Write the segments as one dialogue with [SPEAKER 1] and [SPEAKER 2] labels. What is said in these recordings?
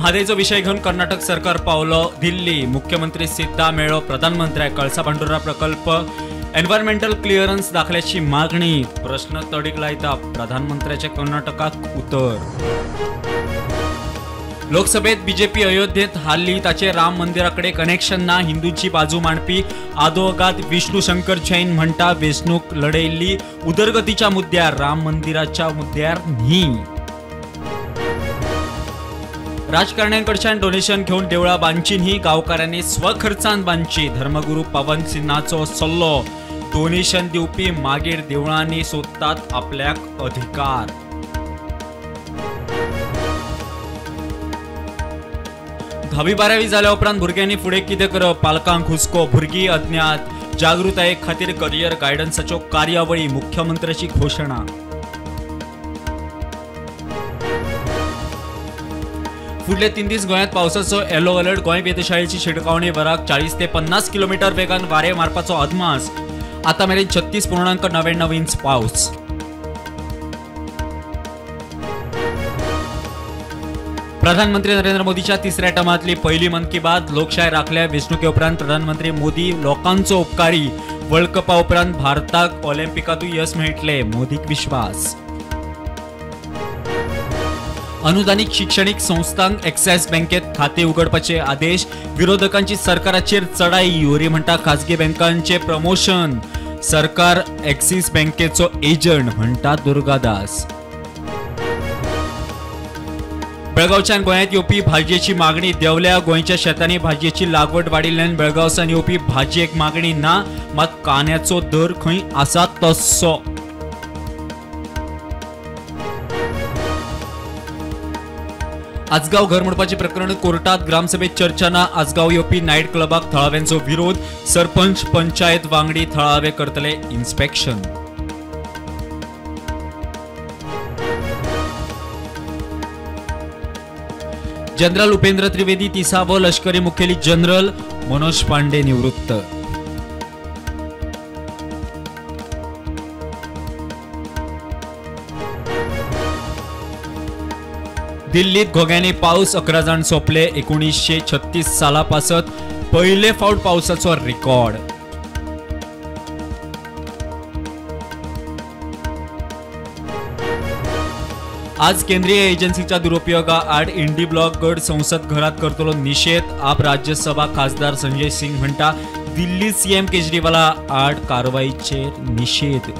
[SPEAKER 1] म्हादेचो विषय घेऊन कर्नाटक सरकार पावलो दिल्ली। मुख्यमंत्री सिद्धा मेळो प्रधानमंत्र्याक कळसा पांडुरा प्रकल्प एन्व्हायरमेंटल क्लिअरन्स दाखल्याची मागणी। प्रश्न तडीक लायता प्रधानमंत्र्याचे कर्नाटकाक उत्तर। लोकसभेत बीजेपी अयोध्येत हारली, ताचे राम मंदिराकडे कनेक्शन ना। हिंदूंची बाजू मांडपी आदवोगाद विष्णू शंकर जैन म्हणटा वेचणूक लढयल्ली उदरगतीच्या मुद्द्यार, राम मंदिराच्या मुद्द्यार न्ही। राजकारण्यांकडच्यान डोनेशन घेऊन देवळा बांदची न्ही, गावकारांनी स्वखर्चान बांदची। धर्मगुरू पवन सिन्हाचो सल्लो, डोनेशन दिवपी मागीर देवळांनी सोदतात आपल्याक अधिकार। धावी बारावी जाल्या उपरांत भुरग्यांनी फुडें कितें करप, पालकांक हुस्को, भुरगीं अज्ञात। जागृताये खातीर करियर गायडन्साच्यो कार्यावळी, मुख्यमंत्र्याची घोशणा। फुडले 3 दीस गोंयांत पावसाचो येलो अलर्ट। गोंय वेधशाळेची शिडकावणी वराक 40 ते 50 किलोमीटर वेगान वारे मारपाचो अदमास। आता मेरेन 36.99 इंच पावस। प्रधानमंत्री नरेंद्र मोदीच्या तिसऱ्या टर्मातली पहिली मन की बात। लोकशाय राखल्या वेचणुके उपरांत प्रधानमंत्री मोदी लोकांचो उपकारी। वर्ल्ड कपा उपरांत भारताक ऑलिंपिकातूय यश मेळटले, मोदीक विश्वास। अनुदानित शैक्षणिक संस्थांक एक्सायज बँकेत खाते उघडपाचे आदेश। विरोधकांची सरकाराचेर चढाई, योरी म्हणटा खासगी बँकांचे प्रमोशन। सरकार एक्सिस बँकेचो एजंट म्हणटा दुर्गादास। बेळगावच्यान गोंयांत येवपी भाजयेची मागणी देंवल्या। गोंयच्या शेतांनी भाजयेची लागवड वाडिल्ल्यान बेळगावसान येवपी भाजयेक मागणी ना, मात कांद्याचो दर खंय आसा तस्सो। आजगाव घर मोडपाचे प्रकरण कोर्टात, ग्रामसभेत चर्चा ना। आजगाव येवपी नायट क्लबाक थळाव्यांचो विरोध। सरपंच पंचायत वांगडी थळावे करतले इन्स्पेक्शन। जनरल उपेंद्र त्रिवेदी 30वो लष्करी मुखेली जनरल। मनोज पांडे निवृत्त। दिल्लीत घोग्यांनी पाऊस, 11 जाण सोंपले। 1936 साला पासत पहिले फावट पावसाचो रेकॉर्ड। आज केंद्रीय एजन्सीच्या दुरुपयोगा आड इंडी ब्लॉक गट संसद घरात करतलो निषेध। आप राज्यसभा खासदार संजय सिंग म्हणटा दिल्ली सीएम केजरीवाला आड कारवाईचेर निषेध।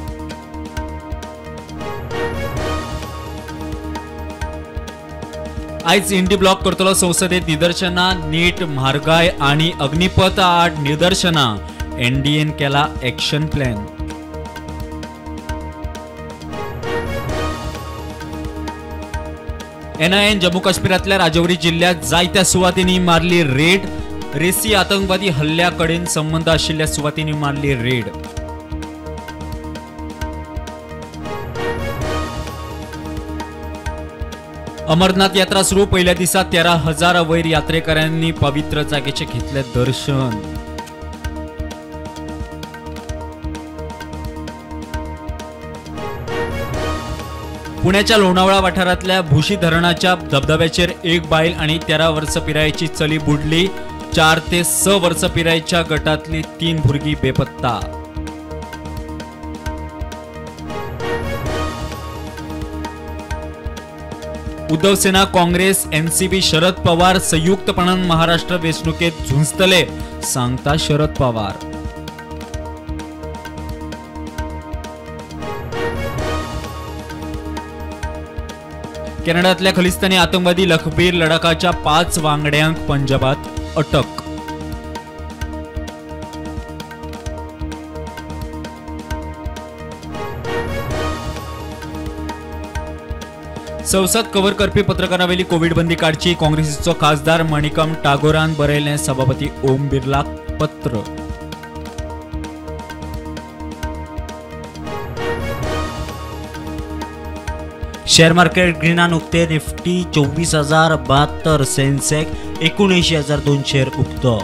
[SPEAKER 1] आज इंडी ब्लॉक करतलो संसदेत निदर्शना। नीट, म्हारगाय आणि अग्निपथ आड निदर्शना। एनडीएन केला एक्शन प्लॅन। एनआयएन जम्मू काश्मीरातल्या राजौरी जिल्ह्यात जायत्या सुवातींनी मारली रेड। रेसी आतंकवादी हल्ल्याकडेन संबंध आशिल्ल्या सुवातींनी मारली रेड। अमरनाथ यात्रा सुरू, पहिल्या दिसा 13,000 वयर यात्रेकऱ्यांनी पवित्र जागेचे घेतले दर्शन। पुण्याच्या लोणावळा वाठारातल्या भुशी धरणाच्या धबधब्याचेर एक बायल आणि 13 वर्ष पिरायेची चली बुडली। 4 ते 6 वर्ष पिरायेच्या गटातली 3 भुरगीं बेपत्ता। उद्धव सेना, काँग्रेस, एनसीबी, शरद पवार संयुक्तपणान महाराष्ट्र वेचणुकेत झुंजतले, सांगता शरद पवार। कॅनडातल्या खलिस्तानी आतंकवादी लखबीर लडाखाच्या 5 वांगड्यांक पंजाबात अटक। संसद कव्हर करपी पत्रकारांवेली कोविड बंदी काडची। काँग्रेसीचो खासदार मणिकम टागोरान बरयलें सभापती ओम बिर्लाक पत्र। शेअर मार्केट ग्रीनान उक्ते। निफ्टी 24,072, सेन्सेक्स 79,200 उक्तो।